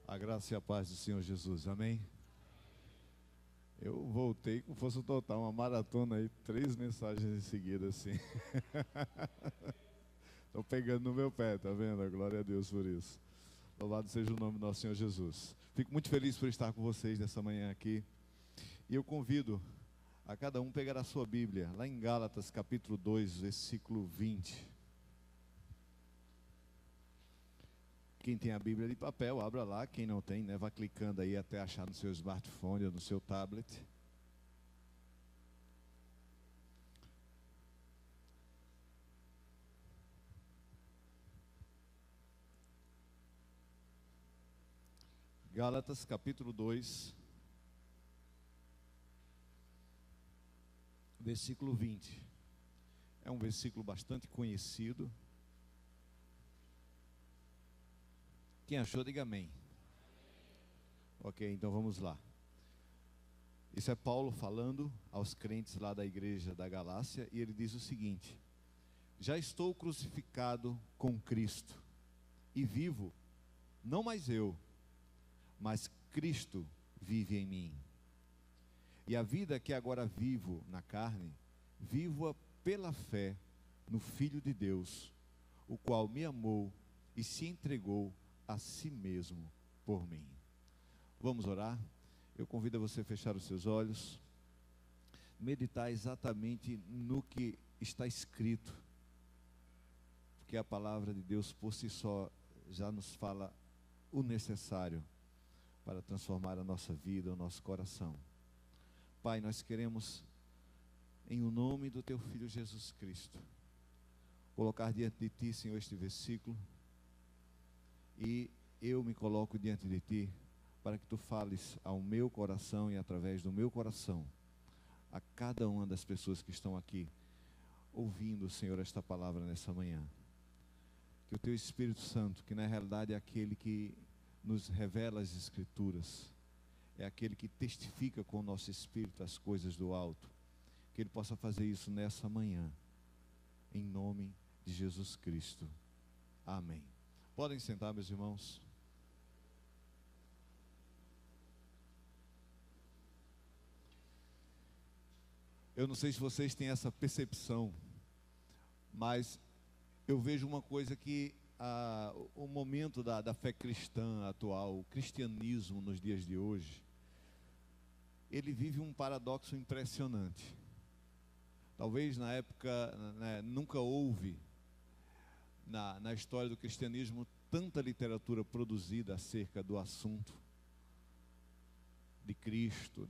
A graça e a paz do Senhor Jesus, amém? Eu voltei com força total, uma maratona aí, 3 mensagens em seguida, assim. Estou pegando no meu pé, tá vendo? Glória a Deus por isso. Louvado seja o nome do nosso Senhor Jesus. Fico muito feliz por estar com vocês nessa manhã aqui. E eu convido a cada um pegar a sua Bíblia, lá em Gálatas capítulo 2, versículo 20. Quem tem a Bíblia de papel, abra lá. Quem não tem, né, vá clicando aí até achar no seu smartphone ou no seu tablet. Gálatas capítulo 2, versículo 20. É um versículo bastante conhecido. Quem achou, diga amém. Ok, então vamos lá. Isso é Paulo falando aos crentes lá da igreja da Galácia, e ele diz o seguinte: já estou crucificado com Cristo, e vivo, não mais eu, mas Cristo vive em mim. E a vida que agora vivo na carne, vivo-a pela fé no Filho de Deus, o qual me amou e se entregou a si mesmo por mim. Vamos orar? Eu convido você a fechar os seus olhos, meditar exatamente no que está escrito, porque a palavra de Deus por si só já nos fala o necessário para transformar a nossa vida, o nosso coração. Pai, nós queremos, em o nome do Teu Filho Jesus Cristo, colocar diante de Ti, Senhor, este versículo. E eu me coloco diante de Ti, para que Tu fales ao meu coração e através do meu coração, a cada uma das pessoas que estão aqui, ouvindo, Senhor, esta palavra nessa manhã. Que o Teu Espírito Santo, que na realidade é aquele que nos revela as Escrituras, é aquele que testifica com o nosso espírito as coisas do alto, que Ele possa fazer isso nessa manhã, em nome de Jesus Cristo. Amém. Podem sentar, meus irmãos. Eu não sei se vocês têm essa percepção, mas eu vejo uma coisa que o momento da fé cristã atual, o cristianismo nos dias de hoje, ele vive um paradoxo impressionante. Talvez na época, né, nunca houve na história do cristianismo tanta literatura produzida acerca do assunto de Cristo,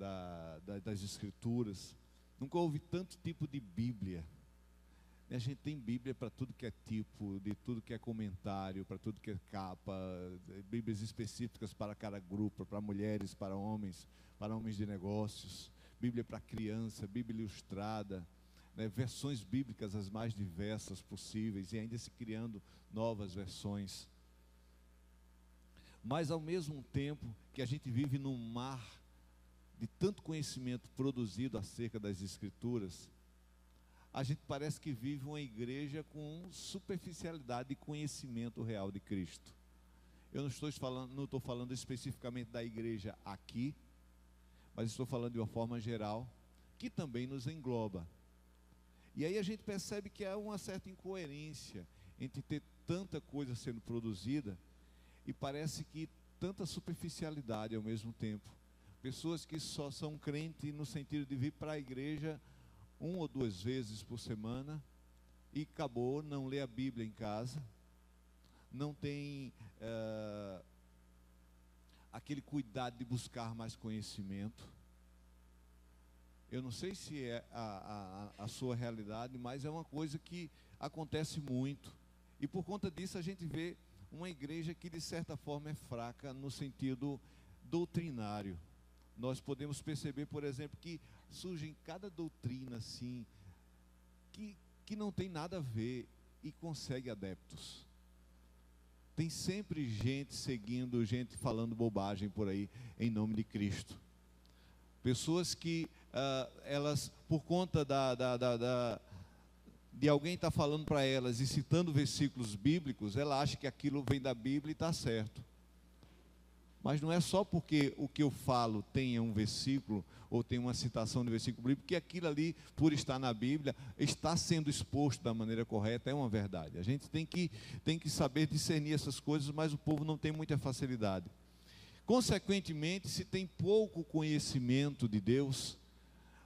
das Escrituras. Nunca houve tanto tipo de Bíblia. A gente tem Bíblia para tudo que é tipo, de tudo que é comentário, para tudo que é capa, Bíblias específicas para cada grupo, para mulheres, para homens de negócios, Bíblia para criança, Bíblia ilustrada, né, versões bíblicas as mais diversas possíveis, e ainda se criando novas versões. Mas ao mesmo tempo que a gente vive num mar de tanto conhecimento produzido acerca das Escrituras, a gente parece que vive uma igreja com superficialidade de conhecimento real de Cristo. Eu não estou falando especificamente da igreja aqui, mas estou falando de uma forma geral, que também nos engloba. E aí a gente percebe que há uma certa incoerência entre ter tanta coisa sendo produzida e parece que tanta superficialidade ao mesmo tempo. Pessoas que só são crentes no sentido de vir para a igreja 1 ou 2 vezes por semana e acabou, não lê a Bíblia em casa, não tem aquele cuidado de buscar mais conhecimento. Eu não sei se é a sua realidade, mas é uma coisa que acontece muito. E por conta disso a gente vê uma igreja que de certa forma é fraca no sentido doutrinário. Nós podemos perceber, por exemplo, que surge cada doutrina assim, que não tem nada a ver e consegue adeptos. Tem sempre gente seguindo, gente falando bobagem por aí, em nome de Cristo. Pessoas que, elas, por conta de alguém estar falando para elas e citando versículos bíblicos, ela acha que aquilo vem da Bíblia e está certo. Mas não é só porque o que eu falo tenha um versículo ou tem uma citação de versículo bíblico, que aquilo ali, por estar na Bíblia, está sendo exposto da maneira correta, é uma verdade. A gente tem que saber discernir essas coisas, mas o povo não tem muita facilidade. Consequentemente, se tem pouco conhecimento de Deus,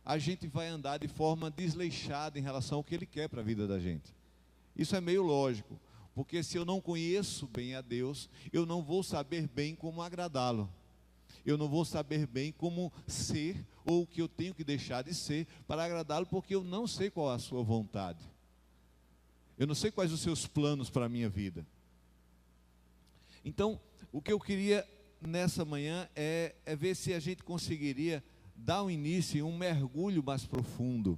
a gente vai andar de forma desleixada em relação ao que Ele quer para a vida da gente. Isso é meio lógico. Porque se eu não conheço bem a Deus, eu não vou saber bem como agradá-lo. Eu não vou saber bem como ser, ou o que eu tenho que deixar de ser para agradá-lo, porque eu não sei qual é a sua vontade. Eu não sei quais os seus planos para a minha vida. Então, o que eu queria nessa manhã é ver se a gente conseguiria dar um início, um mergulho mais profundo.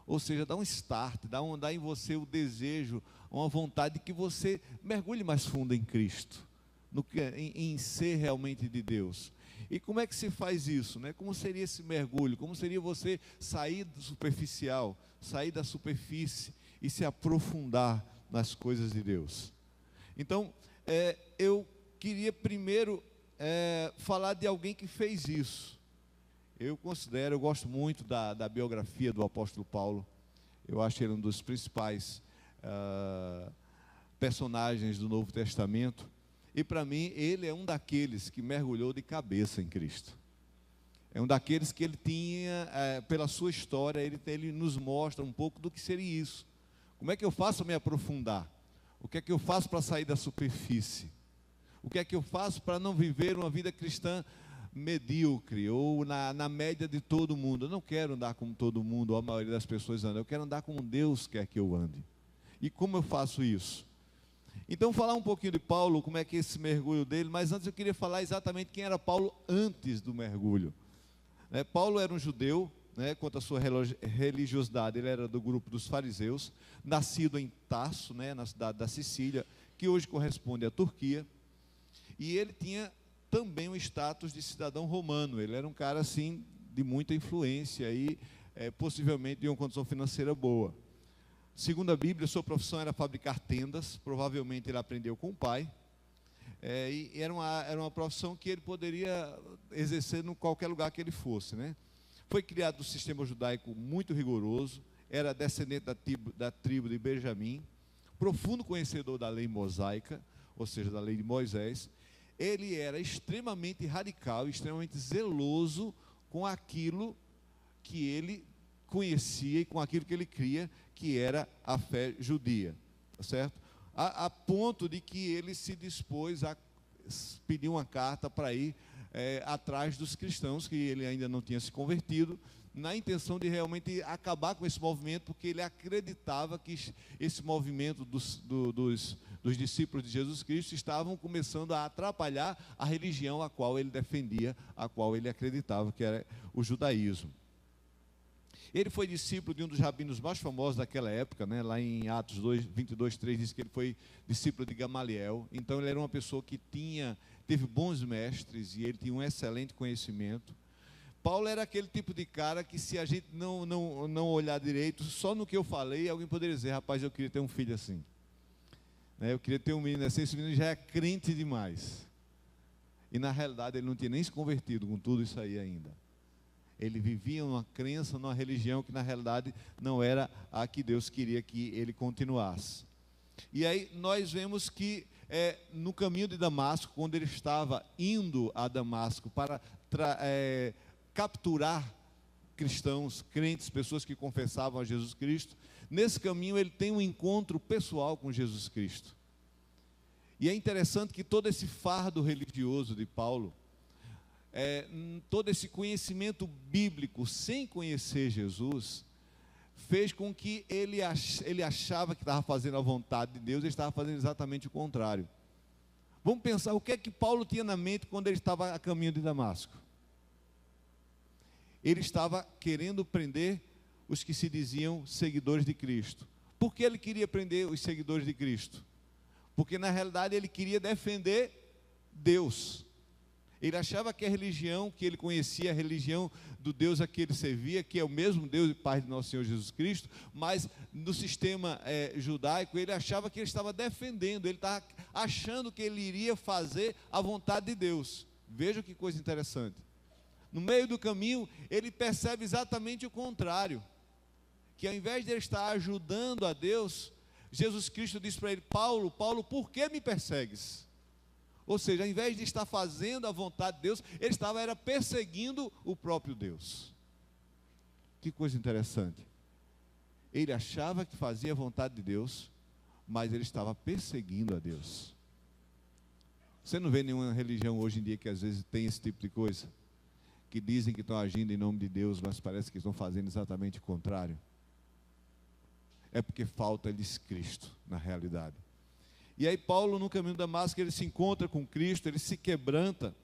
Ou seja, dar um start, dar em você o desejo, uma vontade de que você mergulhe mais fundo em Cristo, em ser realmente de Deus. E como é que se faz isso, né? Como seria esse mergulho? Como seria você sair do superficial, sair da superfície e se aprofundar nas coisas de Deus? Então, eu queria primeiro falar de alguém que fez isso. Eu gosto muito da biografia do apóstolo Paulo. Eu acho ele um dos principais personagens do Novo Testamento. E para mim, ele é um daqueles que mergulhou de cabeça em Cristo. É um daqueles que ele tinha, pela sua história, ele nos mostra um pouco do que seria isso. Como é que eu faço para me aprofundar? O que é que eu faço para sair da superfície? O que é que eu faço para não viver uma vida cristã medíocre ou na média de todo mundo? Eu não quero andar como todo mundo, ou a maioria das pessoas anda. Eu quero andar como Deus quer que eu ande. E como eu faço isso? Então, falar um pouquinho de Paulo, como é que é esse mergulho dele, mas antes eu queria falar exatamente quem era Paulo antes do mergulho. Paulo era um judeu, quanto à sua religiosidade, ele era do grupo dos fariseus, nascido em Tarso, na cidade da Sicília, que hoje corresponde à Turquia, e ele tinha também o status de cidadão romano. Ele era um cara assim de muita influência e possivelmente de uma condição financeira boa. Segundo a Bíblia, sua profissão era fabricar tendas. Provavelmente ele aprendeu com o pai, e era uma profissão que ele poderia exercer em qualquer lugar que ele fosse, Foi criado no sistema judaico muito rigoroso, era descendente da tribo de Benjamim, profundo conhecedor da lei mosaica, ou seja, da lei de Moisés. Ele era extremamente radical, extremamente zeloso com aquilo que ele conhecia e com aquilo que ele cria, que era a fé judia, tá certo? A ponto de que ele se dispôs a pedir uma carta para ir atrás dos cristãos, que ele ainda não tinha se convertido, na intenção de realmente acabar com esse movimento, porque ele acreditava que esse movimento dos discípulos de Jesus Cristo estavam começando a atrapalhar a religião a qual ele defendia, a qual ele acreditava, que era o judaísmo. Ele foi discípulo de um dos rabinos mais famosos daquela época, lá em Atos 22:3 diz que ele foi discípulo de Gamaliel. Então ele era uma pessoa que teve bons mestres e ele tinha um excelente conhecimento. Paulo era aquele tipo de cara que, se a gente não olhar direito, só no que eu falei, alguém poderia dizer: rapaz, eu queria ter um filho assim, eu queria ter um menino assim. Esse menino já é crente demais. E na realidade ele não tinha nem se convertido com tudo isso aí ainda. Ele vivia uma crença, numa religião que na realidade não era a que Deus queria que ele continuasse. E aí nós vemos que no caminho de Damasco, quando ele estava indo a Damasco para capturar cristãos, crentes, pessoas que confessavam a Jesus Cristo, nesse caminho ele tem um encontro pessoal com Jesus Cristo. E é interessante que todo esse fardo religioso de Paulo, todo esse conhecimento bíblico sem conhecer Jesus, fez com que ele achava que estava fazendo a vontade de Deus, ele estava fazendo exatamente o contrário. Vamos pensar, o que é que Paulo tinha na mente quando ele estava a caminho de Damasco? Ele estava querendo prender os que se diziam seguidores de Cristo. Por que ele queria prender os seguidores de Cristo? Porque na realidade ele queria defender Deus. Ele achava que a religião que ele conhecia, a religião do Deus a que ele servia, que é o mesmo Deus e Pai de nosso Senhor Jesus Cristo, mas no sistema judaico, ele achava que ele estava defendendo, ele estava achando que ele iria fazer a vontade de Deus. Veja que coisa interessante. No meio do caminho, ele percebe exatamente o contrário. Que ao invés de ele estar ajudando a Deus, Jesus Cristo diz para ele: Paulo, Paulo, por que me persegues? Ou seja, ao invés de estar fazendo a vontade de Deus, ele estava perseguindo o próprio Deus. Que coisa interessante. Ele achava que fazia a vontade de Deus, mas ele estava perseguindo a Deus. Você não vê nenhuma religião hoje em dia que às vezes tem esse tipo de coisa? Que dizem que estão agindo em nome de Deus, mas parece que estão fazendo exatamente o contrário. É porque falta-lhes Cristo, na realidade. E aí Paulo, no caminho de Damasco, ele se encontra com Cristo, ele se quebranta.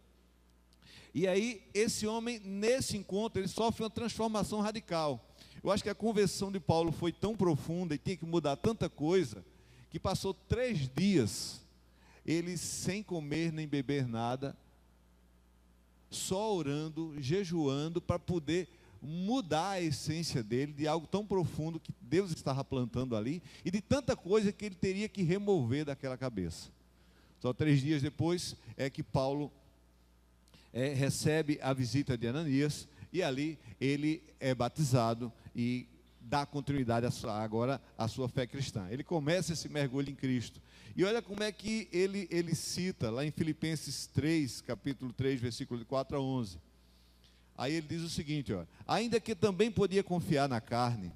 E aí, esse homem, nesse encontro, ele sofre uma transformação radical. Eu acho que a conversão de Paulo foi tão profunda e tinha que mudar tanta coisa, que passou 3 dias, ele sem comer nem beber nada, só orando, jejuando, para poder mudar a essência dele, de algo tão profundo que Deus estava plantando ali, e de tanta coisa que ele teria que remover daquela cabeça. Só 3 dias depois é que Paulo recebe a visita de Ananias, e ali ele é batizado e dá continuidade agora à sua fé cristã. Ele começa esse mergulho em Cristo. E olha como é que ele cita, lá em Filipenses 3, capítulo 3, versículo de 4 a 11. Aí ele diz o seguinte, ó: ainda que também podia confiar na carne,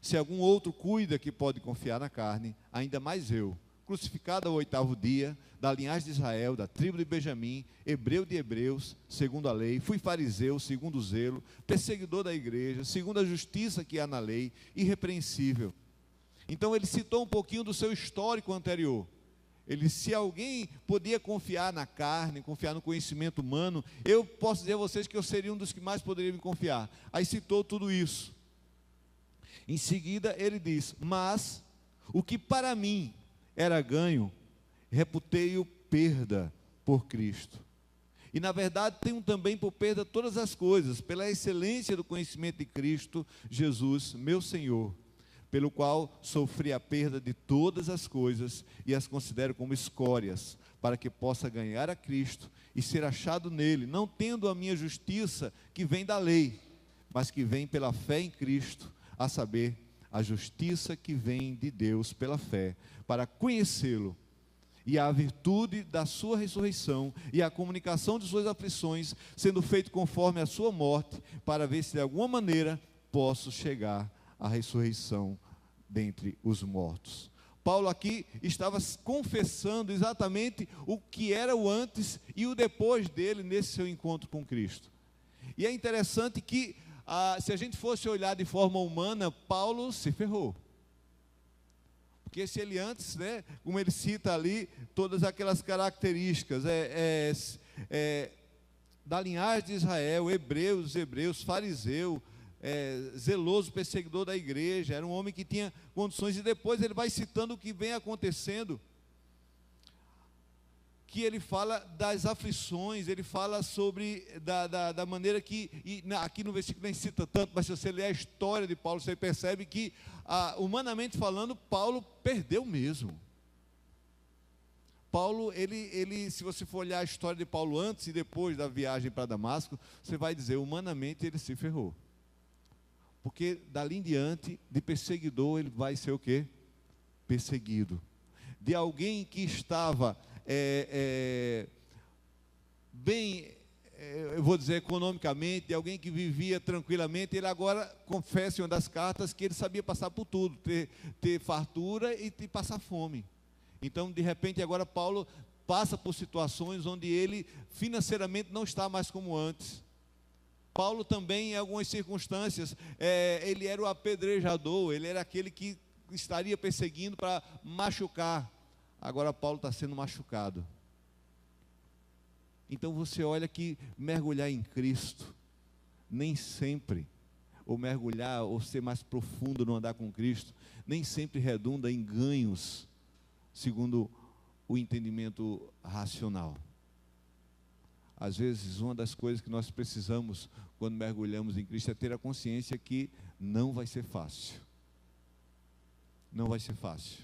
se algum outro cuida que pode confiar na carne, ainda mais eu, crucificado ao 8º dia, da linhagem de Israel, da tribo de Benjamim, hebreu de hebreus, segundo a lei, fui fariseu, segundo o zelo, perseguidor da igreja, segundo a justiça que há na lei, irrepreensível. Então ele citou um pouquinho do seu histórico anterior. Se alguém podia confiar na carne, confiar no conhecimento humano, eu posso dizer a vocês que eu seria um dos que mais poderiam me confiar. Aí citou tudo isso. Em seguida ele diz: mas o que para mim era ganho, reputei-o perda por Cristo. E na verdade tenho também por perda todas as coisas, pela excelência do conhecimento de Cristo Jesus, meu Senhor, pelo qual sofri a perda de todas as coisas e as considero como escórias, para que possa ganhar a Cristo e ser achado nele, não tendo a minha justiça que vem da lei, mas que vem pela fé em Cristo, a saber, a justiça que vem de Deus pela fé, para conhecê-lo, e a virtude da sua ressurreição, e a comunicação de suas aflições, sendo feito conforme a sua morte, para ver se de alguma maneira posso chegar à ressurreição dentre os mortos. Paulo aqui estava confessando exatamente o que era o antes e o depois dele, nesse seu encontro com Cristo. E é interessante que, se a gente fosse olhar de forma humana, Paulo se ferrou. Porque se ele antes, como ele cita ali, todas aquelas características, da linhagem de Israel, hebreus, fariseu, zeloso, perseguidor da igreja, era um homem que tinha condições, e depois ele vai citando o que vem acontecendo, que ele fala das aflições, ele fala sobre, da maneira que, aqui no versículo nem cita tanto, mas se você ler a história de Paulo, você percebe que, humanamente falando, Paulo perdeu mesmo. Paulo, se você for olhar a história de Paulo antes e depois da viagem para Damasco, você vai dizer, humanamente ele se ferrou. Porque dali em diante, de perseguidor, ele vai ser o quê? Perseguido. De alguém que estava bem, eu vou dizer economicamente, de alguém que vivia tranquilamente, ele agora confessa em uma das cartas que ele sabia passar por tudo, ter fartura e passar fome. Então, de repente, agora Paulo passa por situações onde ele financeiramente não está mais como antes. Paulo também, em algumas circunstâncias, ele era o apedrejador, ele era aquele que estaria perseguindo para machucar. Agora Paulo está sendo machucado. Então você olha que mergulhar em Cristo, nem sempre, ou mergulhar, ou ser mais profundo no andar com Cristo, nem sempre redunda em ganhos, segundo o entendimento racional. Às vezes, uma das coisas que nós precisamos, quando mergulhamos em Cristo, é ter a consciência que não vai ser fácil. Não vai ser fácil.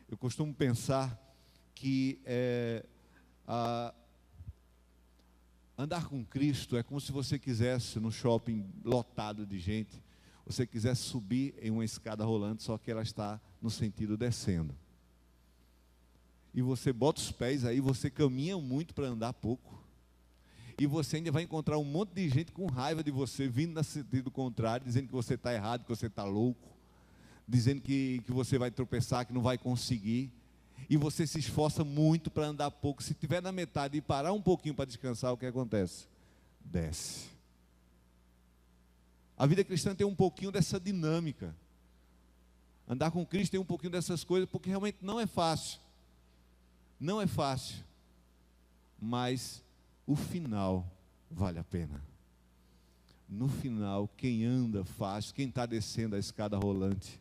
Eu costumo pensar que Andar com Cristo é como se você quisesse, no shopping lotado de gente, você quisesse subir em uma escada rolante, só que ela está no sentido descendo. E você bota os pés aí, você caminha muito para andar pouco. E você ainda vai encontrar um monte de gente com raiva de você, vindo no sentido contrário, dizendo que você está errado, que você está louco, dizendo que você vai tropeçar, que não vai conseguir. E você se esforça muito para andar pouco. Se estiver na metade e parar um pouquinho para descansar, o que acontece? Desce. A vida cristã tem um pouquinho dessa dinâmica. Andar com Cristo tem um pouquinho dessas coisas, porque realmente não é fácil. Não é fácil. Mas o final vale a pena. No final, quem anda fácil, quem está descendo a escada rolante,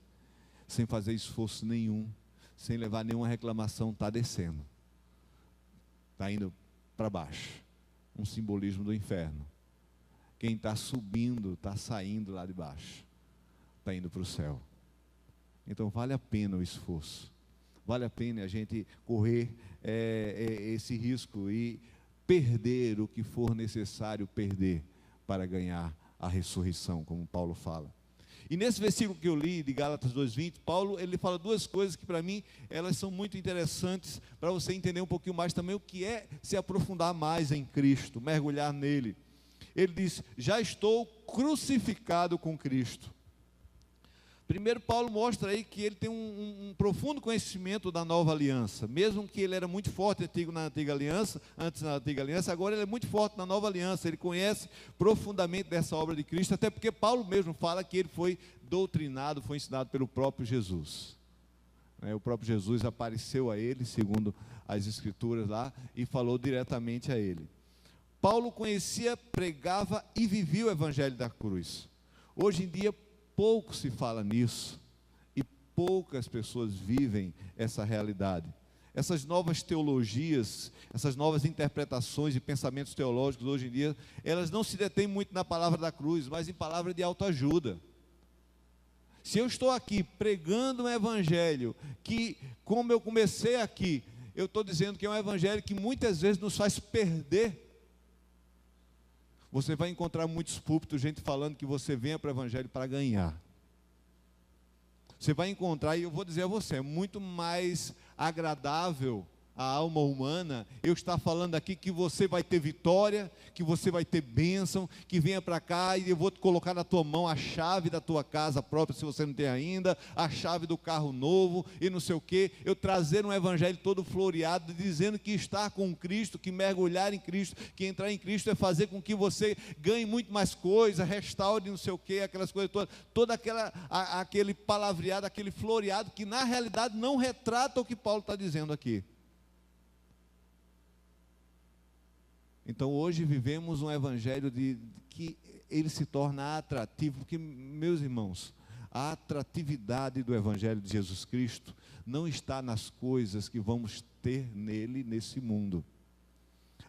sem fazer esforço nenhum, sem levar nenhuma reclamação, está descendo. Está indo para baixo. Um simbolismo do inferno. Quem está subindo, está saindo lá de baixo. Está indo para o céu. Então vale a pena o esforço. Vale a pena a gente correr esse risco e perder o que for necessário perder para ganhar a ressurreição, como Paulo fala. E nesse versículo que eu li, de Gálatas 2:20, Paulo, ele fala duas coisas que para mim, elas são muito interessantes, para você entender um pouquinho mais também o que é se aprofundar mais em Cristo, mergulhar nele. Ele diz, já estou crucificado com Cristo. Primeiro, Paulo mostra aí que ele tem um profundo conhecimento da nova aliança, mesmo que ele era muito forte antes na antiga aliança, agora ele é muito forte na nova aliança, ele conhece profundamente dessa obra de Cristo, até porque Paulo mesmo fala que ele foi doutrinado, foi ensinado pelo próprio Jesus. O próprio Jesus apareceu a ele, segundo as escrituras lá, e falou diretamente a ele. Paulo conhecia, pregava e vivia o evangelho da cruz. Hoje em dia, pouco se fala nisso e poucas pessoas vivem essa realidade. Essas novas teologias, essas novas interpretações e pensamentos teológicos hoje em dia, elas não se detêm muito na palavra da cruz, mas em palavra de autoajuda. Se eu estou aqui pregando um evangelho que, como eu comecei aqui, eu estou dizendo que é um evangelho que muitas vezes nos faz perder. Você vai encontrar muitos púlpitos, gente falando que você venha para o evangelho para ganhar. Você vai encontrar, e eu vou dizer a você, é muito mais agradável a alma humana eu estar falando aqui que você vai ter vitória, que você vai ter bênção, que venha para cá e eu vou te colocar na tua mão a chave da tua casa própria, se você não tem ainda, a chave do carro novo e não sei o que, eu trazer um evangelho todo floreado, dizendo que estar com Cristo, que mergulhar em Cristo, que entrar em Cristo é fazer com que você ganhe muito mais coisa, restaure não sei o que, aquelas coisas todas, aquele palavreado, aquele floreado, que na realidade não retrata o que Paulo está dizendo aqui. Então hoje vivemos um evangelho que ele se torna atrativo, porque, meus irmãos, a atratividade do evangelho de Jesus Cristo não está nas coisas que vamos ter nele, nesse mundo.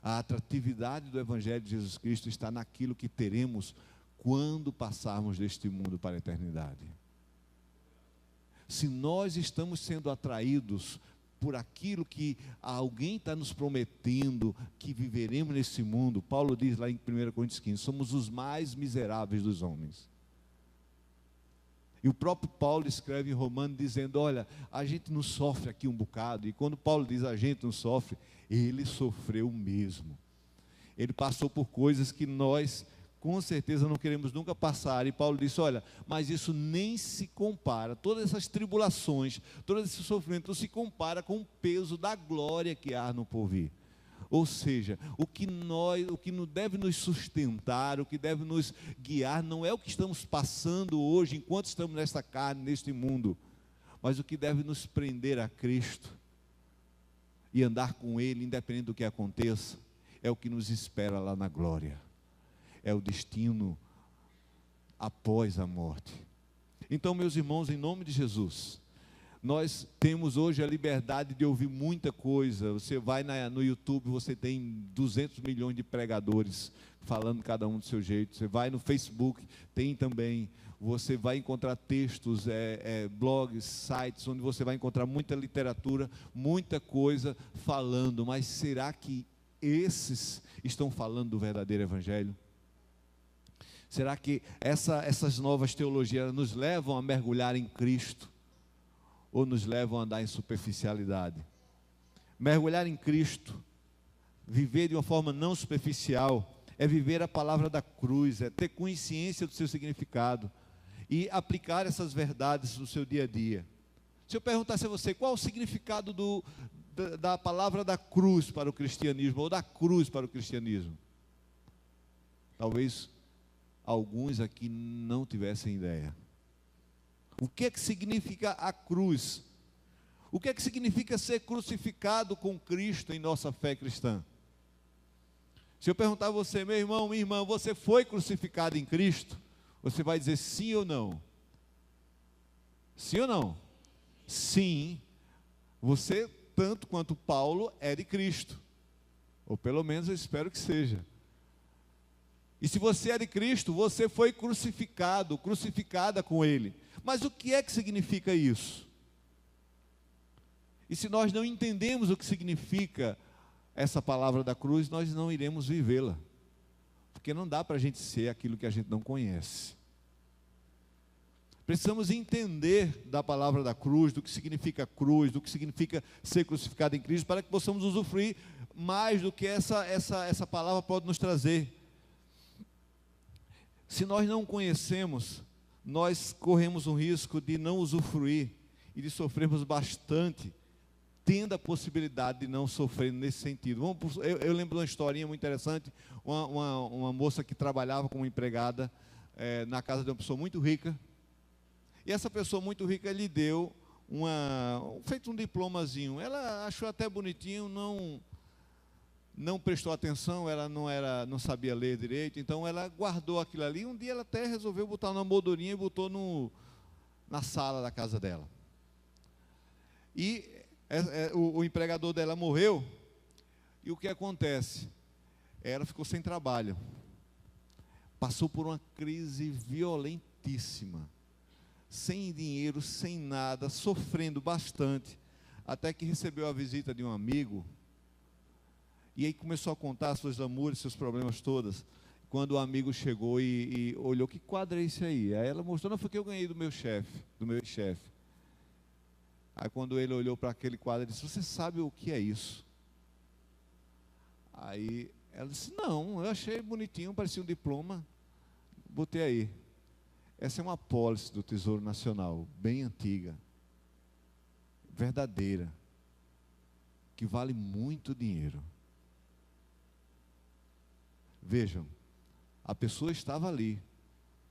A atratividade do evangelho de Jesus Cristo está naquilo que teremos quando passarmos deste mundo para a eternidade. Se nós estamos sendo atraídos por aquilo que alguém está nos prometendo que viveremos nesse mundo, Paulo diz lá em 1 Coríntios 15, somos os mais miseráveis dos homens. E o próprio Paulo escreve em Romanos dizendo, olha, a gente não sofre aqui um bocado, e quando Paulo diz a gente não sofre, ele sofreu mesmo. Ele passou por coisas que nós com certeza não queremos nunca passar, e Paulo disse, olha, mas isso nem se compara, todas essas tribulações, todo esse sofrimento não se compara com o peso da glória que há no porvir. Ou seja, o que deve nos sustentar, o que deve nos guiar, não é o que estamos passando hoje, enquanto estamos nesta carne, neste mundo, mas o que deve nos prender a Cristo, e andar com Ele, independente do que aconteça, é o que nos espera lá na glória. É o destino após a morte. Então, meus irmãos, em nome de Jesus, nós temos hoje a liberdade de ouvir muita coisa. Você vai no YouTube, você tem 200 milhões de pregadores falando cada um do seu jeito. Você vai no Facebook, tem também. Você vai encontrar textos, blogs, sites, onde você vai encontrar muita literatura, muita coisa falando. Mas será que esses estão falando do verdadeiro evangelho? Será que essas novas teologias nos levam a mergulhar em Cristo? Ou nos levam a andar em superficialidade? Mergulhar em Cristo, viver de uma forma não superficial, é viver a palavra da cruz, é ter consciência do seu significado e aplicar essas verdades no seu dia a dia. Se eu perguntasse a você, qual o significado da palavra da cruz para o cristianismo, ou da cruz para o cristianismo? Talvez alguns aqui não tivessem ideia. O que é que significa a cruz? O que é que significa ser crucificado com Cristo em nossa fé cristã? Se eu perguntar a você, meu irmão, minha irmã, você foi crucificado em Cristo? Você vai dizer sim ou não? Sim ou não? Sim, você, tanto quanto Paulo, é de Cristo. Ou pelo menos eu espero que seja. E se você é de Cristo, você foi crucificado, crucificada com Ele. Mas o que é que significa isso? E se nós não entendemos o que significa essa palavra da cruz, nós não iremos vivê-la. Porque não dá para a gente ser aquilo que a gente não conhece. Precisamos entender da palavra da cruz, do que significa cruz, do que significa ser crucificado em Cristo, para que possamos usufruir mais do que essa palavra pode nos trazer. Se nós não conhecemos, nós corremos um risco de não usufruir e de sofrermos bastante, tendo a possibilidade de não sofrer nesse sentido. Eu lembro de uma historinha muito interessante, uma moça que trabalhava como empregada na casa de uma pessoa muito rica, e essa pessoa muito rica lhe deu feito um diplomazinho. Ela achou até bonitinho, não prestou atenção, ela não sabia ler direito, então ela guardou aquilo ali. Um dia ela até resolveu botar numa moldurinha e botou na sala da casa dela. E o empregador dela morreu, e o que acontece? Ela ficou sem trabalho, passou por uma crise violentíssima, sem dinheiro, sem nada, sofrendo bastante, até que recebeu a visita de um amigo, e aí começou a contar suas lamúrias, seus problemas todos. Quando o amigo chegou e olhou, que quadro é esse aí? Aí ela mostrou, não, foi que eu ganhei do meu chefe. Aí quando ele olhou para aquele quadro, ele disse, você sabe o que é isso? Aí ela disse, não, eu achei bonitinho, parecia um diploma, botei aí. Essa é uma apólice do Tesouro Nacional, bem antiga, verdadeira, que vale muito dinheiro. Vejam, a pessoa estava ali,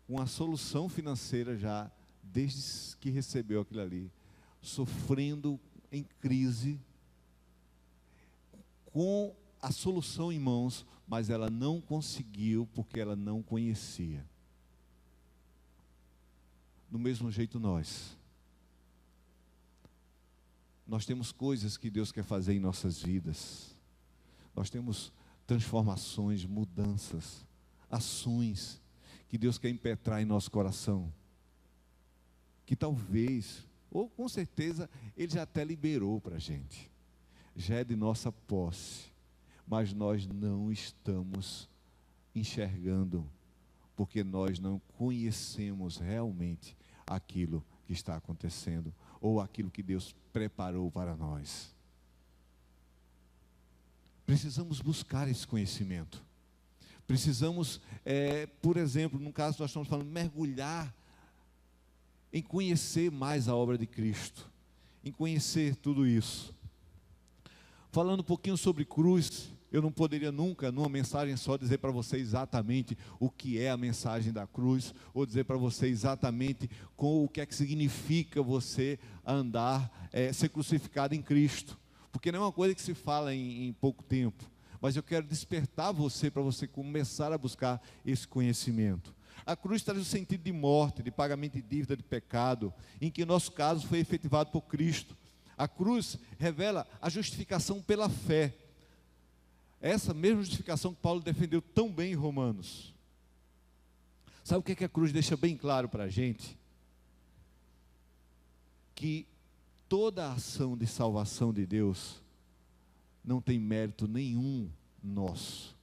com a solução financeira já, desde que recebeu aquilo ali, sofrendo em crise, com a solução em mãos, mas ela não conseguiu, porque ela não conhecia. Do mesmo jeito nós temos coisas que Deus quer fazer em nossas vidas, nós temos transformações, mudanças, ações que Deus quer impetrar em nosso coração, que talvez, ou com certeza, Ele já até liberou para a gente, já é de nossa posse, mas nós não estamos enxergando, porque nós não conhecemos realmente aquilo que está acontecendo, ou aquilo que Deus preparou para nós. Precisamos buscar esse conhecimento. Precisamos, por exemplo, no caso nós estamos falando, mergulhar em conhecer mais a obra de Cristo, em conhecer tudo isso. Falando um pouquinho sobre cruz, eu não poderia nunca, numa mensagem só, dizer para você exatamente o que é a mensagem da cruz, ou dizer para você exatamente o que é que significa você andar, ser crucificado em Cristo, porque não é uma coisa que se fala em pouco tempo, mas eu quero despertar você, para você começar a buscar esse conhecimento. A cruz traz o sentido de morte, de pagamento de dívida, de pecado, em que o nosso caso foi efetivado por Cristo. A cruz revela a justificação pela fé, essa mesma justificação que Paulo defendeu tão bem em Romanos. Sabe o que a cruz deixa bem claro para a gente? Que toda a ação de salvação de Deus não tem mérito nenhum nosso,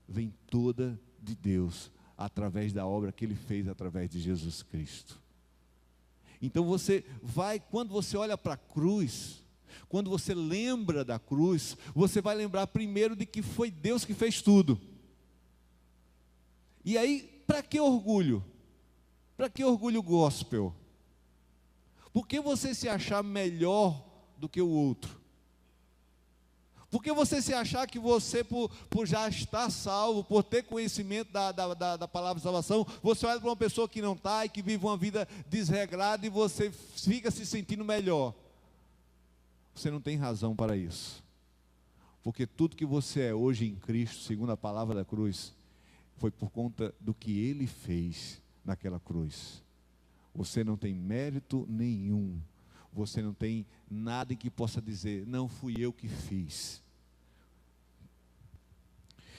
vem toda de Deus, através da obra que Ele fez através de Jesus Cristo. Então você vai, quando você olha para a cruz, quando você lembra da cruz, você vai lembrar primeiro de que foi Deus que fez tudo. E aí, para que orgulho? Para que orgulho gospel? Por que você se achar melhor do que o outro? Por que você se achar que você, por já estar salvo, por ter conhecimento da palavra de salvação, você olha para uma pessoa que não está e que vive uma vida desregrada e você fica se sentindo melhor? Você não tem razão para isso. Porque tudo que você é hoje em Cristo, segundo a palavra da cruz, foi por conta do que Ele fez naquela cruz. Você não tem mérito nenhum. Você não tem nada em que possa dizer, não fui eu que fiz.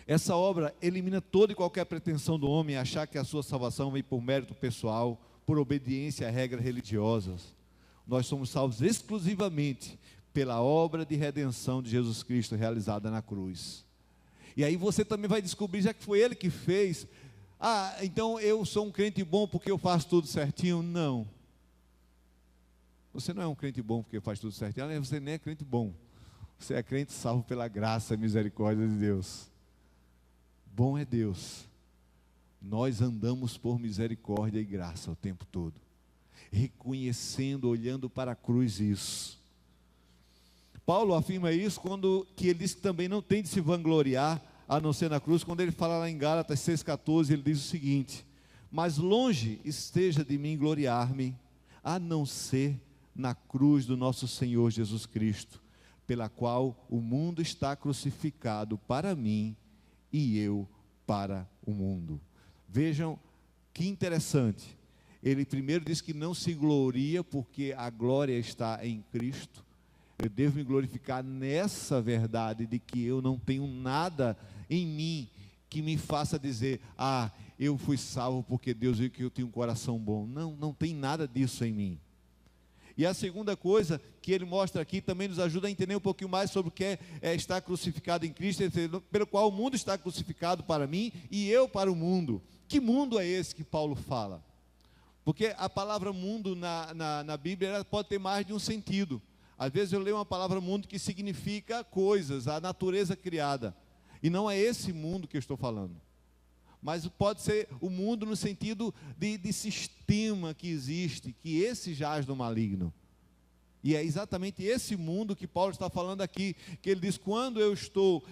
Essa obra elimina toda e qualquer pretensão do homem achar que a sua salvação vem por mérito pessoal, por obediência a regras religiosas. Nós somos salvos exclusivamente pela obra de redenção de Jesus Cristo realizada na cruz. E aí você também vai descobrir, já que foi Ele que fez, então eu sou um crente bom porque eu faço tudo certinho. Não. Você não é um crente bom porque faz tudo certinho, você nem é crente bom. Você é crente salvo pela graça e misericórdia de Deus. Bom é Deus. Nós andamos por misericórdia e graça o tempo todo, reconhecendo, olhando para a cruz isso. Paulo afirma isso que ele diz que também não tem de se vangloriar, a não ser na cruz, quando ele fala lá em Gálatas 6,14, ele diz o seguinte: mas longe esteja de mim gloriar-me, a não ser na cruz do nosso Senhor Jesus Cristo, pela qual o mundo está crucificado para mim e eu para o mundo. Vejam que interessante, ele primeiro diz que não se gloria porque a glória está em Cristo. Eu devo me glorificar nessa verdade de que eu não tenho nada em mim que me faça dizer, eu fui salvo porque Deus viu que eu tenho um coração bom. Não, não tem nada disso em mim. E a segunda coisa que ele mostra aqui também nos ajuda a entender um pouquinho mais sobre o que é estar crucificado em Cristo, pelo qual o mundo está crucificado para mim e eu para o mundo. Que mundo é esse que Paulo fala? Porque a palavra mundo na Bíblia ela pode ter mais de um sentido. Às vezes eu leio uma palavra mundo que significa coisas, a natureza criada. E não é esse mundo que eu estou falando. Mas pode ser o mundo no sentido de sistema que existe, que esse jaz no maligno. E é exatamente esse mundo que Paulo está falando aqui, que ele diz, quando eu estou,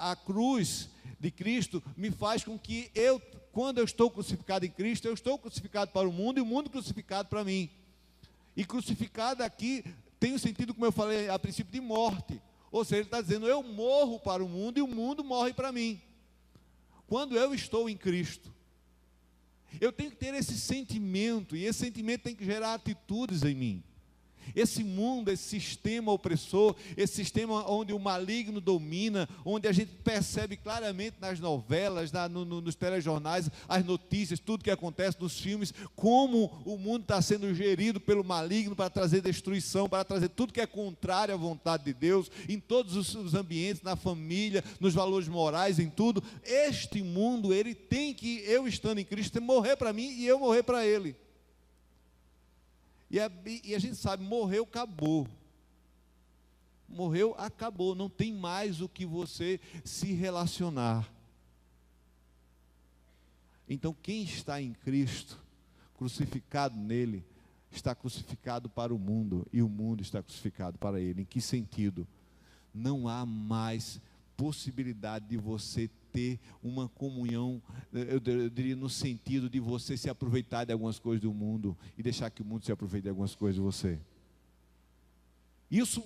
a cruz de Cristo me faz com que quando eu estou crucificado em Cristo, eu estou crucificado para o mundo e o mundo crucificado para mim. E crucificado aqui tem o sentido, como eu falei a princípio, de morte. Ou seja, ele está dizendo, eu morro para o mundo e o mundo morre para mim. Quando eu estou em Cristo, eu tenho que ter esse sentimento, e esse sentimento tem que gerar atitudes em mim. Esse mundo, esse sistema opressor, esse sistema onde o maligno domina, onde a gente percebe claramente nas novelas, nos telejornais, as notícias, tudo que acontece nos filmes, como o mundo está sendo gerido pelo maligno para trazer destruição, para trazer tudo que é contrário à vontade de Deus, em todos os ambientes, na família, nos valores morais, em tudo. Este mundo, ele tem que, eu estando em Cristo, morrer para mim e eu morrer para ele. E a gente sabe, morreu, acabou. Morreu, acabou. Não tem mais o que você se relacionar. Então, quem está em Cristo, crucificado nele, está crucificado para o mundo, e o mundo está crucificado para ele. Em que sentido? Não há mais possibilidade de você ter uma comunhão, eu diria no sentido de você se aproveitar de algumas coisas do mundo e deixar que o mundo se aproveite de algumas coisas de você. Isso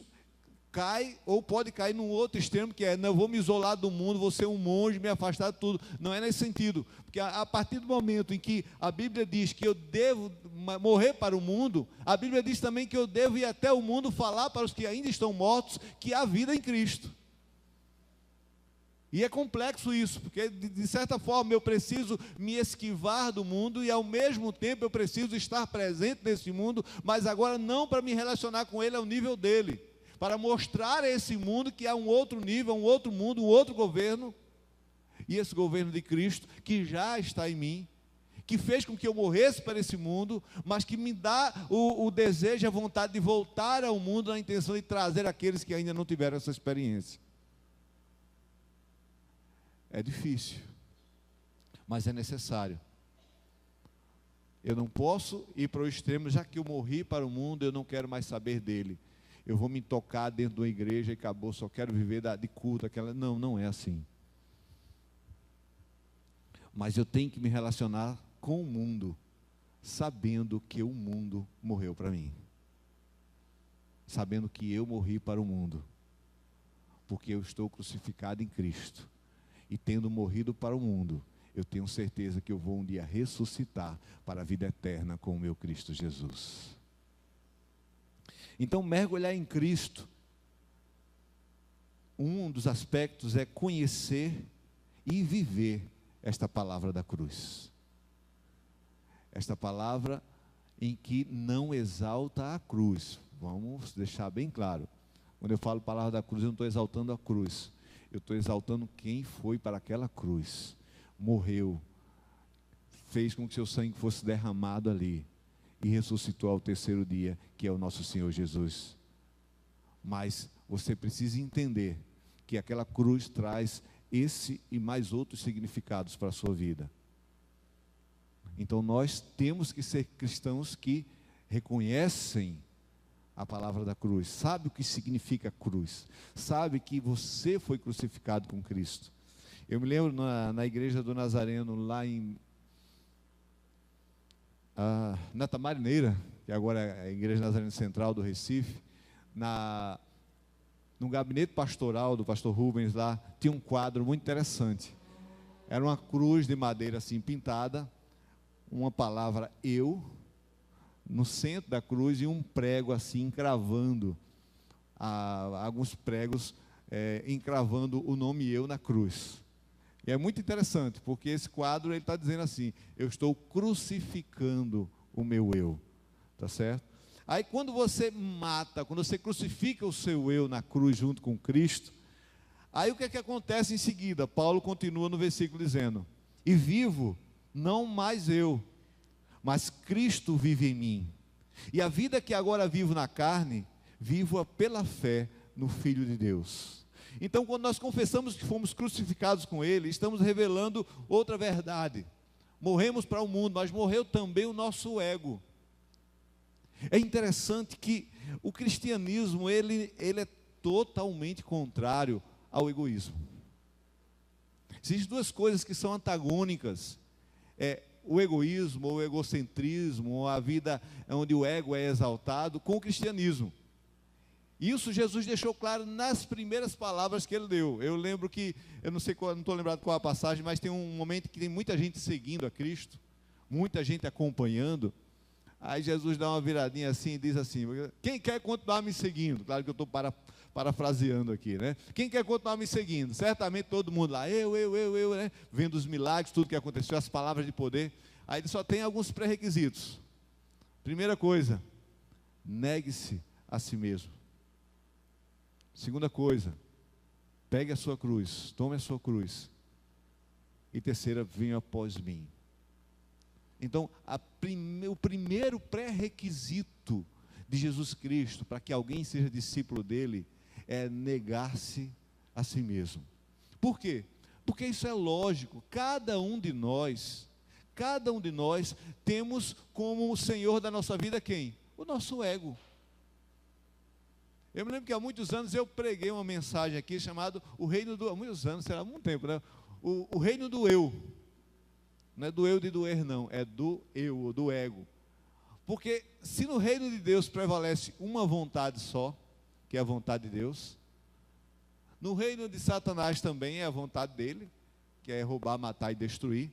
cai, ou pode cair num outro extremo, que é, não, eu vou me isolar do mundo, vou ser um monge, me afastar de tudo. Não é nesse sentido, porque a partir do momento em que a Bíblia diz que eu devo morrer para o mundo, a Bíblia diz também que eu devo ir até o mundo falar para os que ainda estão mortos, que há vida em Cristo. E é complexo isso, porque de certa forma eu preciso me esquivar do mundo e ao mesmo tempo eu preciso estar presente nesse mundo, mas agora não para me relacionar com ele ao nível dele, para mostrar a esse mundo que há um outro nível, um outro mundo, um outro governo, e esse governo de Cristo, que já está em mim, que fez com que eu morresse para esse mundo, mas que me dá o desejo e a vontade de voltar ao mundo, na intenção de trazer aqueles que ainda não tiveram essa experiência. É difícil, mas é necessário. Eu não posso ir para o extremo, já que eu morri para o mundo, eu não quero mais saber dele. Eu vou me tocar dentro de uma igreja e acabou, só quero viver de culto. Não, não é assim. Mas eu tenho que me relacionar com o mundo, sabendo que o mundo morreu para mim. Sabendo que eu morri para o mundo, porque eu estou crucificado em Cristo. E tendo morrido para o mundo, eu tenho certeza que eu vou um dia ressuscitar para a vida eterna com o meu Cristo Jesus. Então, mergulhar em Cristo, um dos aspectos é conhecer e viver esta palavra da cruz. Esta palavra em que não exalta a cruz. Vamos deixar bem claro. Quando eu falo palavra da cruz, eu não estou exaltando a cruz. Eu estou exaltando quem foi para aquela cruz. Morreu, fez com que seu sangue fosse derramado ali e ressuscitou ao terceiro dia, que é o nosso Senhor Jesus. Mas você precisa entender que aquela cruz traz esse e mais outros significados para a sua vida. Então nós temos que ser cristãos que reconhecem a palavra da cruz, sabe o que significa cruz, sabe que você foi crucificado com Cristo. Eu me lembro na igreja do Nazareno, lá na Tamarineira, que agora é a igreja Nazareno Central do Recife, no gabinete pastoral do pastor Rubens lá, tinha um quadro muito interessante. Era uma cruz de madeira assim pintada, uma palavra eu, no centro da cruz, e um prego assim encravando, alguns pregos encravando o nome eu na cruz. E é muito interessante, porque esse quadro ele está dizendo assim: eu estou crucificando o meu eu, tá certo? Aí quando você mata, quando você crucifica o seu eu na cruz junto com Cristo, aí o que é que acontece em seguida? Paulo continua no versículo dizendo: e vivo, não mais eu, mas Cristo vive em mim. E a vida que agora vivo na carne, vivo-a pela fé no Filho de Deus. Então, quando nós confessamos que fomos crucificados com Ele, estamos revelando outra verdade. Morremos para o mundo, mas morreu também o nosso ego. É interessante que o cristianismo, ele é totalmente contrário ao egoísmo. Existem duas coisas que são antagônicas. O egoísmo, ou o egocentrismo, ou a vida onde o ego é exaltado, com o cristianismo. Isso Jesus deixou claro nas primeiras palavras que ele deu. Eu lembro que, eu não estou lembrado qual a passagem, mas tem um momento que tem muita gente seguindo a Cristo, muita gente acompanhando. Aí Jesus dá uma viradinha assim e diz assim: quem quer continuar me seguindo? Claro que eu estou parafraseando aqui, né? Quem quer continuar me seguindo? Certamente todo mundo lá, eu, né? Vendo os milagres, tudo que aconteceu, as palavras de poder. Aí ele só tem alguns pré-requisitos. Primeira coisa, negue-se a si mesmo. Segunda coisa, pegue a sua cruz, tome a sua cruz. E terceira, venha após mim. Então, o primeiro pré-requisito de Jesus Cristo, para que alguém seja discípulo dele, é negar-se a si mesmo. Por quê? Porque isso é lógico. Cada um de nós temos como o Senhor da nossa vida quem? O nosso ego. Eu me lembro que há muitos anos eu preguei uma mensagem aqui chamada o reino do... Há muitos anos, será muito tempo, né? O reino do eu. Não é do eu de doer, não. É do eu, do ego. Porque se no reino de Deus prevalece uma vontade só, que é a vontade de Deus, no reino de Satanás também é a vontade dele, que é roubar, matar e destruir.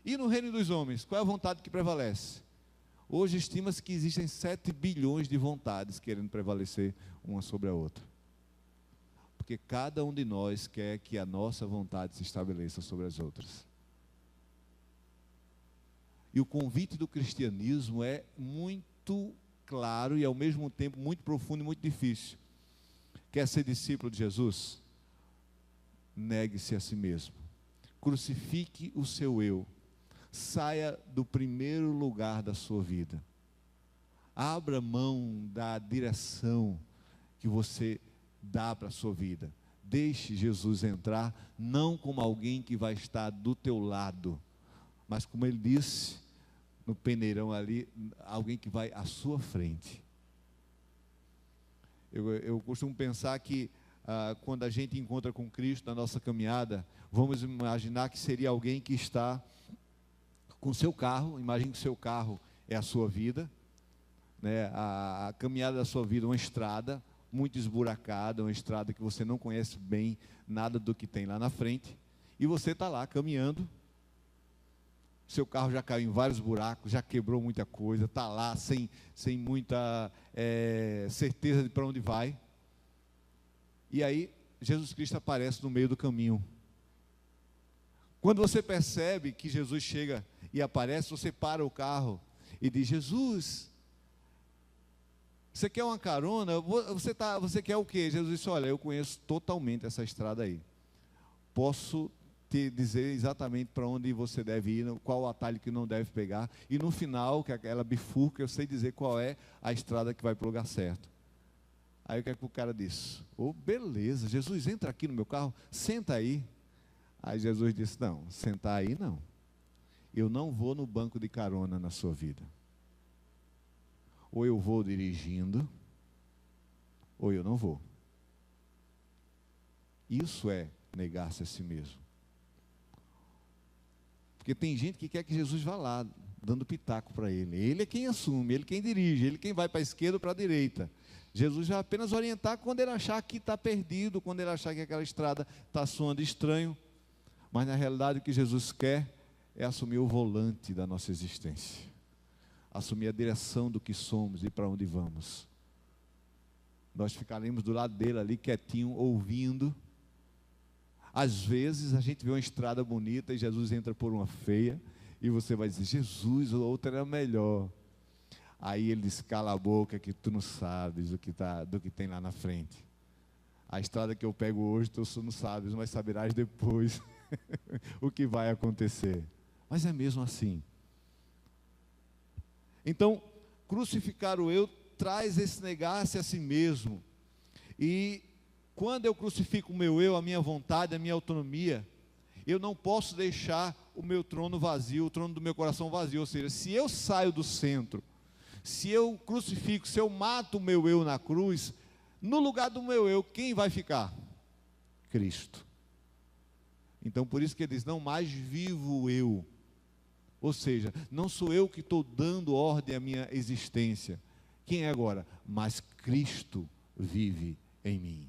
E no reino dos homens, qual é a vontade que prevalece? Hoje estima-se que existem 7 bilhões de vontades querendo prevalecer uma sobre a outra. Porque cada um de nós quer que a nossa vontade se estabeleça sobre as outras. E o convite do cristianismo é muito claro e ao mesmo tempo muito profundo e muito difícil. Quer ser discípulo de Jesus? Negue-se a si mesmo. Crucifique o seu eu. Saia do primeiro lugar da sua vida. Abra mão da direção que você dá para a sua vida. Deixe Jesus entrar, não como alguém que vai estar do teu lado, mas como ele disse no peneirão ali, alguém que vai à sua frente. Eu costumo pensar que quando a gente encontra com Cristo na nossa caminhada, vamos imaginar que seria alguém que está com seu carro. Imagine que o seu carro é a sua vida, né? A caminhada da sua vida, uma estrada muito esburacada, uma estrada que você não conhece bem nada do que tem lá na frente, e você está lá caminhando. Seu carro já caiu em vários buracos, já quebrou muita coisa, está lá sem muita certeza de para onde vai. E aí Jesus Cristo aparece no meio do caminho. Quando você percebe que Jesus chega e aparece, você para o carro e diz: Jesus, você quer uma carona? Você quer o quê? Jesus disse: olha, eu conheço totalmente essa estrada aí. Posso te dizer exatamente para onde você deve ir, qual o atalho que não deve pegar. E no final, que aquela bifurca, eu sei dizer qual é a estrada que vai para o lugar certo. Aí o que é que o cara disse? Beleza, Jesus, entra aqui no meu carro, senta aí. Aí Jesus disse: não, sentar aí não. Eu não vou no banco de carona na sua vida. Ou eu vou dirigindo, ou eu não vou. Isso é negar-se a si mesmo. Porque tem gente que quer que Jesus vá lá, dando pitaco para ele. Ele é quem assume, ele quem dirige, ele quem vai para a esquerda ou para a direita. Jesus vai apenas orientar quando ele achar que está perdido, quando ele achar que aquela estrada está soando estranho. Mas na realidade o que Jesus quer é assumir o volante da nossa existência. Assumir a direção do que somos e para onde vamos. Nós ficaremos do lado dele ali quietinho, ouvindo. Às vezes a gente vê uma estrada bonita e Jesus entra por uma feia, e você vai dizer: Jesus, a outra era melhor. Aí ele diz: cala a boca que tu não sabes do que tem lá na frente. A estrada que eu pego hoje tu não sabes, mas saberás depois o que vai acontecer. Mas é mesmo assim. Então, crucificar o eu traz esse negar-se a si mesmo. E quando eu crucifico o meu eu, a minha vontade, a minha autonomia, eu não posso deixar o meu trono vazio, o trono do meu coração vazio. Ou seja, se eu saio do centro, se eu crucifico, se eu mato o meu eu na cruz, no lugar do meu eu, quem vai ficar? Cristo. Então por isso que ele diz: não mais vivo eu. Ou seja, não sou eu que estou dando ordem à minha existência. Quem é agora? Mas Cristo vive em mim.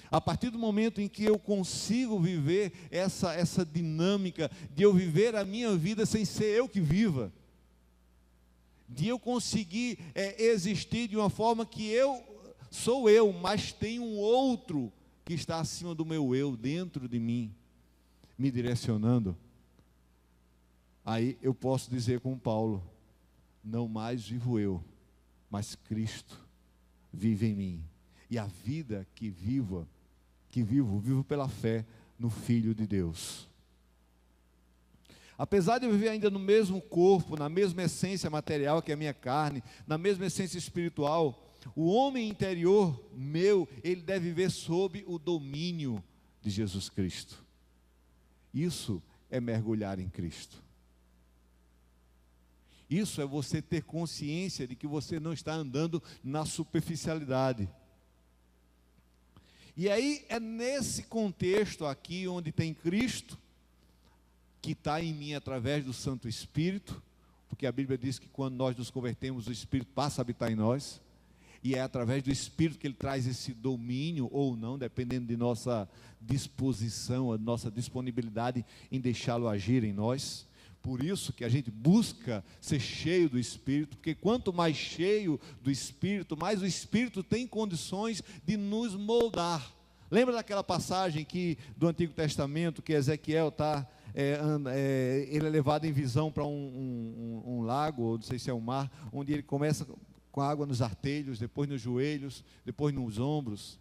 A partir do momento em que eu consigo viver essa dinâmica de eu viver a minha vida sem ser eu que viva, de eu conseguir existir de uma forma que eu sou eu, mas tem um outro que está acima do meu eu, dentro de mim, me direcionando, aí eu posso dizer com Paulo: não mais vivo eu, mas Cristo vive em mim. E a vida que vivo pela fé no Filho de Deus. Apesar de eu viver ainda no mesmo corpo, na mesma essência material que é a minha carne, na mesma essência espiritual, o homem interior meu, ele deve viver sob o domínio de Jesus Cristo. Isso é mergulhar em Cristo. Isso é você ter consciência de que você não está andando na superficialidade. E aí é nesse contexto aqui onde tem Cristo, que está em mim através do Santo Espírito, porque a Bíblia diz que quando nós nos convertemos, o Espírito passa a habitar em nós, e é através do Espírito que ele traz esse domínio, ou não, dependendo de nossa disposição, a nossa disponibilidade em deixá-lo agir em nós. Por isso que a gente busca ser cheio do Espírito, porque quanto mais cheio do Espírito, mais o Espírito tem condições de nos moldar. Lembra daquela passagem do Antigo Testamento, que Ezequiel está, ele é levado em visão para um lago, ou não sei se é um mar, onde ele começa com água nos artelhos, depois nos joelhos, depois nos ombros.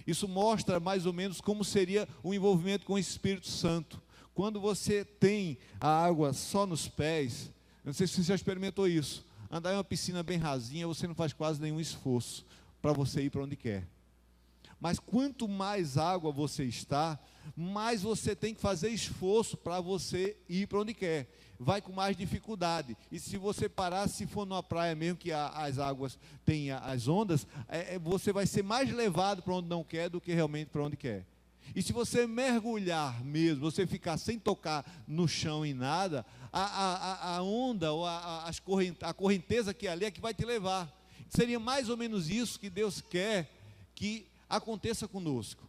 Isso mostra mais ou menos como seria o envolvimento com o Espírito Santo. Quando você tem a água só nos pés, não sei se você já experimentou isso, andar em uma piscina bem rasinha, você não faz quase nenhum esforço para você ir para onde quer. Mas quanto mais água você está, mais você tem que fazer esforço para você ir para onde quer. Vai com mais dificuldade. E se você parar, se for numa praia mesmo que as águas têm as ondas, você vai ser mais levado para onde não quer do que realmente para onde quer. E se você mergulhar mesmo, você ficar sem tocar no chão em nada, a onda ou a correnteza que é ali é que vai te levar. Seria mais ou menos isso que Deus quer que aconteça conosco.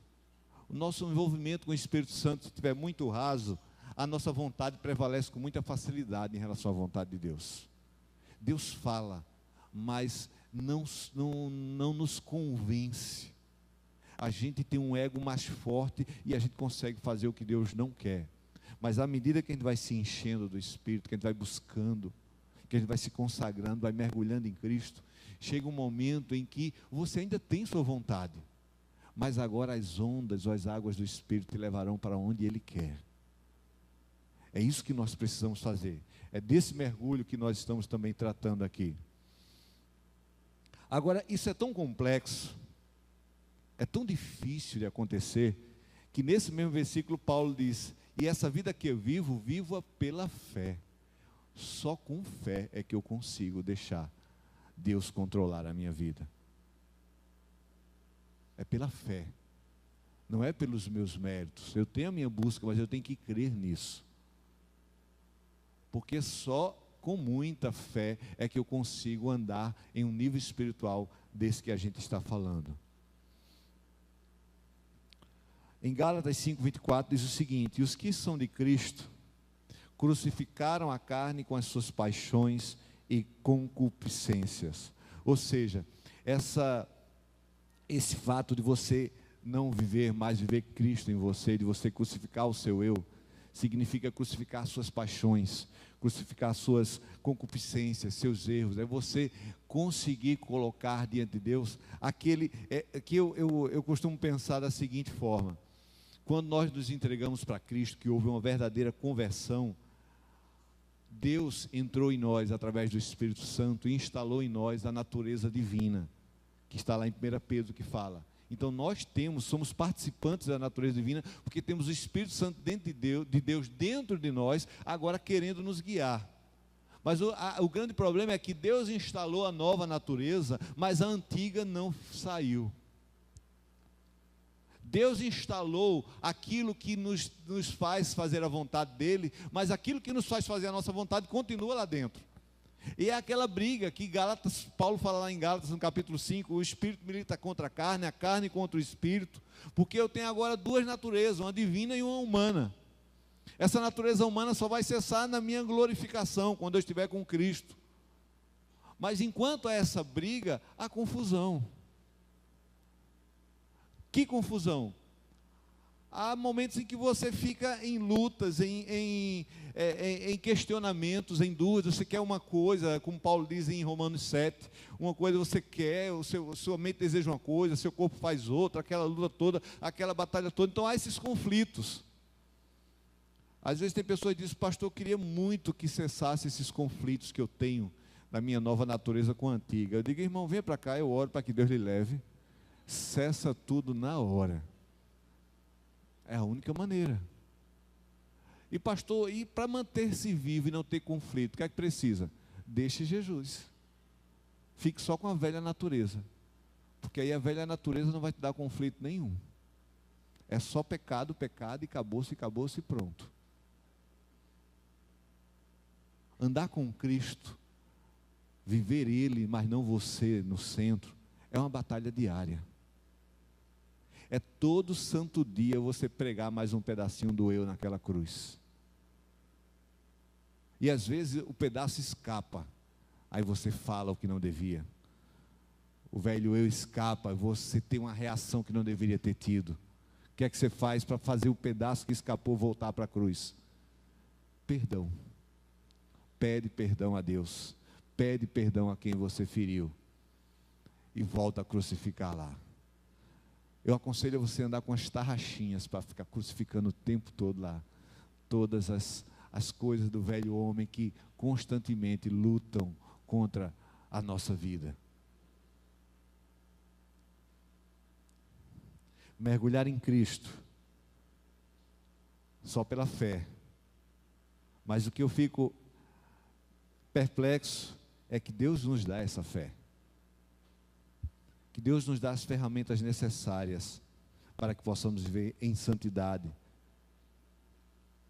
O nosso envolvimento com o Espírito Santo, se estiver muito raso, a nossa vontade prevalece com muita facilidade em relação à vontade de Deus. Deus fala, mas não nos convence. A gente tem um ego mais forte e a gente consegue fazer o que Deus não quer. Mas à medida que a gente vai se enchendo do Espírito, que a gente vai buscando, que a gente vai se consagrando, vai mergulhando em Cristo, chega um momento em que você ainda tem sua vontade, mas agora as ondas ou as águas do Espírito te levarão para onde Ele quer. É isso que nós precisamos fazer. É desse mergulho que nós estamos também tratando aqui. Agora, isso é tão complexo, é tão difícil de acontecer, que nesse mesmo versículo Paulo diz: e essa vida que eu vivo, vivo-a pela fé. Só com fé é que eu consigo deixar Deus controlar a minha vida. É pela fé, não é pelos meus méritos. Eu tenho a minha busca, mas eu tenho que crer nisso. Porque só com muita fé é que eu consigo andar em um nível espiritual desse que a gente está falando. Em Gálatas 5:24 diz o seguinte: e os que são de Cristo crucificaram a carne com as suas paixões e concupiscências. Ou seja, esse fato de você não viver mais, viver Cristo em você, de você crucificar o seu eu, significa crucificar as suas paixões, crucificar as suas concupiscências, seus erros. É você conseguir colocar diante de Deus aquele que eu costumo pensar da seguinte forma: quando nós nos entregamos para Cristo, que houve uma verdadeira conversão, Deus entrou em nós através do Espírito Santo e instalou em nós a natureza divina, que está lá em 1 Pedro que fala. Então nós somos participantes da natureza divina, porque temos o Espírito Santo dentro de Deus dentro de nós, agora querendo nos guiar. Mas o grande problema é que Deus instalou a nova natureza, mas a antiga não saiu. Deus instalou aquilo que nos faz fazer a vontade dEle, mas aquilo que nos faz fazer a nossa vontade continua lá dentro. E é aquela briga que Paulo fala lá em Gálatas, no capítulo 5, o Espírito milita contra a carne contra o Espírito, porque eu tenho agora duas naturezas, uma divina e uma humana. Essa natureza humana só vai cessar na minha glorificação, quando eu estiver com Cristo. Mas enquanto há essa briga, há confusão. Que confusão? Há momentos em que você fica em lutas, em questionamentos, em dúvidas. Você quer uma coisa, como Paulo diz em Romanos 7, uma coisa você quer, sua mente deseja uma coisa, seu corpo faz outra, aquela luta toda, aquela batalha toda. Então há esses conflitos. Às vezes tem pessoas que dizem: pastor, eu queria muito que cessasse esses conflitos que eu tenho na minha nova natureza com a antiga. Eu digo: irmão, venha para cá, eu oro para que Deus lhe leve. Cessa tudo na hora. É a única maneira. E pastor, e para manter-se vivo e não ter conflito, o que é que precisa? Deixe Jesus. Fique só com a velha natureza, porque aí a velha natureza não vai te dar conflito nenhum. É só pecado, pecado, e acabou-se e pronto. Andar com Cristo, viver Ele, mas não você no centro, é uma batalha diária. É todo santo dia você pregar mais um pedacinho do eu naquela cruz. E às vezes o pedaço escapa, aí você fala o que não devia. O velho eu escapa, você tem uma reação que não deveria ter tido. O que é que você faz para fazer o pedaço que escapou voltar para a cruz? Perdão. Pede perdão a Deus. Pede perdão a quem você feriu. e volta a crucificar lá. Eu aconselho você a andar com as tarraxinhas para ficar crucificando o tempo todo lá. Todas as coisas do velho homem que constantemente lutam contra a nossa vida. Mergulhar em Cristo só pela fé. Mas o que eu fico perplexo é que Deus nos dá essa fé. Que Deus nos dá as ferramentas necessárias para que possamos viver em santidade.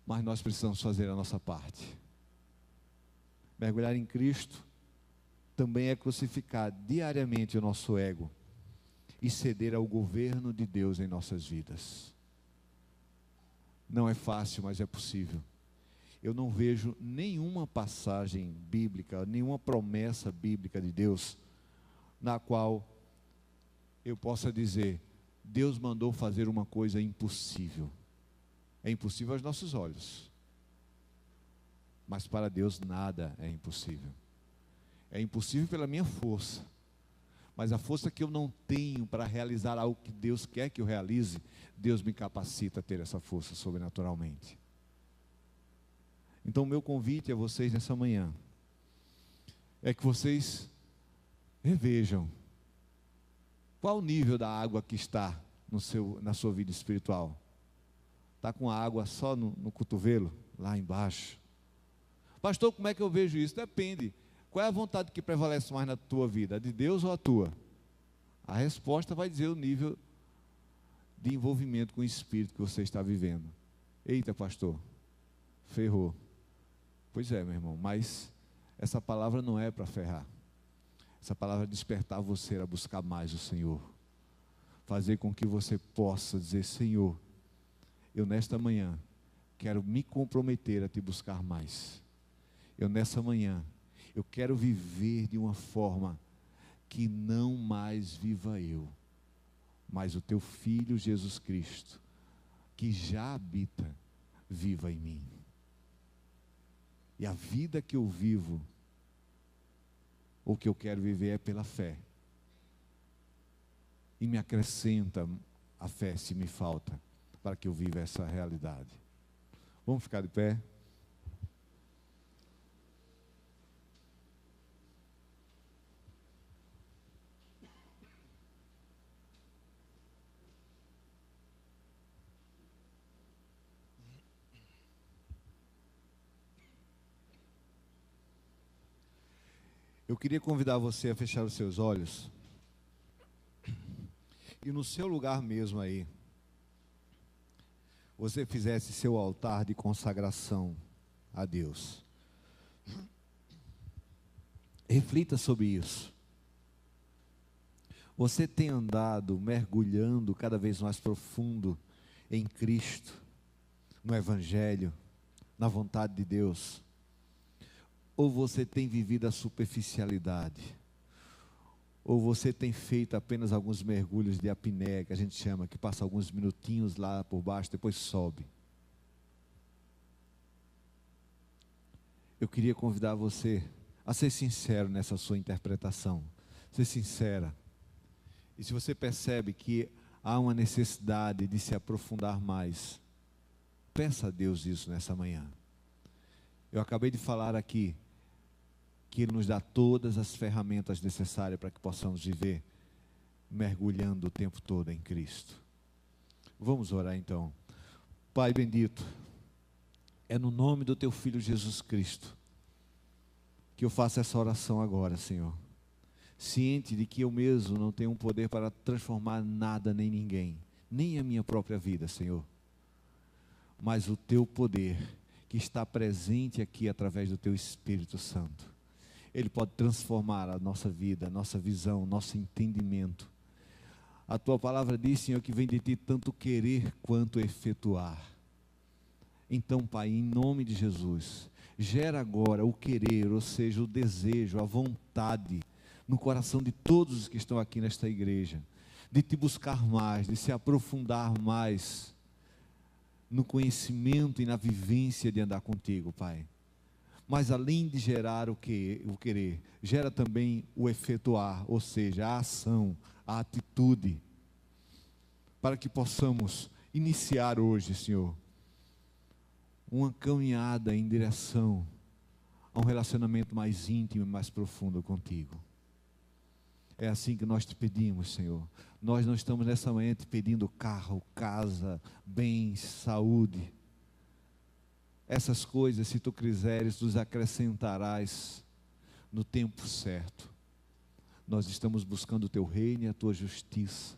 Mas nós precisamos fazer a nossa parte. Mergulhar em Cristo também é crucificar diariamente o nosso ego e ceder ao governo de Deus em nossas vidas. Não é fácil, mas é possível. Eu não vejo nenhuma passagem bíblica, nenhuma promessa bíblica de Deus, na qual eu possa dizer, Deus mandou fazer uma coisa impossível. É impossível aos nossos olhos, mas para Deus nada é impossível. É impossível pela minha força, mas a força que eu não tenho para realizar algo que Deus quer que eu realize, Deus me capacita a ter essa força sobrenaturalmente. Então o meu convite a vocês nessa manhã é que vocês revejam qual o nível da água que está na sua vida espiritual. Está com a água só no cotovelo, lá embaixo? Pastor, como é que eu vejo isso? Depende. Qual é a vontade que prevalece mais na tua vida? A de Deus ou a tua? A resposta vai dizer o nível de envolvimento com o Espírito que você está vivendo. Eita, pastor, ferrou. Pois é, meu irmão, mas essa palavra não é para ferrar. Essa palavra é despertar você a buscar mais o Senhor. Fazer com que você possa dizer, Senhor, eu nesta manhã quero me comprometer a te buscar mais. Eu nessa manhã, eu quero viver de uma forma que não mais viva eu, mas o teu Filho Jesus Cristo, que já habita, viva em mim. E a vida que eu vivo, o que eu quero viver é pela fé. E me acrescenta a fé se me falta, para que eu viva essa realidade. Vamos ficar de pé? Eu queria convidar você a fechar os seus olhos e no seu lugar mesmo aí, você fizesse seu altar de consagração a Deus. Reflita sobre isso. Você tem andado mergulhando cada vez mais profundo em Cristo, no Evangelho, na vontade de Deus? Ou você tem vivido a superficialidade? Ou você tem feito apenas alguns mergulhos de apneia, que a gente chama, que passa alguns minutinhos lá por baixo, depois sobe? Eu queria convidar você a ser sincero nessa sua interpretação. Ser sincera. E se você percebe que há uma necessidade de se aprofundar mais, peça a Deus isso nessa manhã. Eu acabei de falar aqui que Ele nos dá todas as ferramentas necessárias para que possamos viver mergulhando o tempo todo em Cristo. Vamos orar então. Pai bendito, é no nome do Teu Filho Jesus Cristo que eu faço essa oração agora, Senhor. Ciente de que eu mesmo não tenho um poder para transformar nada nem ninguém, nem a minha própria vida, Senhor. Mas o Teu poder que está presente aqui através do Teu Espírito Santo. Ele pode transformar a nossa vida, a nossa visão, nosso entendimento. A Tua palavra diz, Senhor, que vem de Ti tanto querer quanto efetuar. Então, Pai, em nome de Jesus, gera agora o querer, ou seja, o desejo, a vontade, no coração de todos os que estão aqui nesta igreja, de Te buscar mais, de se aprofundar mais no conhecimento e na vivência de andar contigo, Pai. Mas além de gerar o querer, gera também o efetuar, ou seja, a ação, a atitude, para que possamos iniciar hoje, Senhor, uma caminhada em direção a um relacionamento mais íntimo e mais profundo contigo. É assim que nós te pedimos, Senhor. Nós não estamos nessa manhã te pedindo carro, casa, bens, saúde. Essas coisas, se tu quiseres, nos acrescentarás no tempo certo. Nós estamos buscando o teu reino e a tua justiça.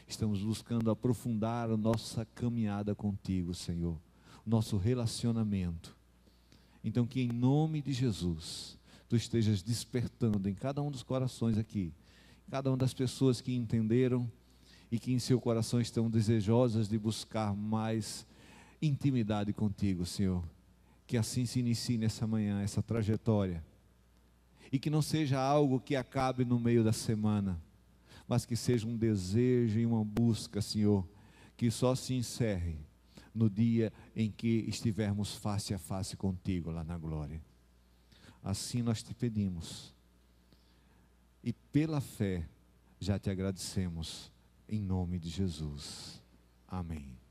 Estamos buscando aprofundar a nossa caminhada contigo, Senhor. Nosso relacionamento. Então que em nome de Jesus, tu estejas despertando em cada um dos corações aqui, cada uma das pessoas que entenderam e que em seu coração estão desejosas de buscar mais intimidade contigo, Senhor. Que assim se inicie nessa manhã, essa trajetória. E que não seja algo que acabe no meio da semana, mas que seja um desejo e uma busca, Senhor, que só se encerre no dia em que estivermos face a face contigo lá na glória. Assim nós te pedimos. E pela fé já te agradecemos, em nome de Jesus. Amém.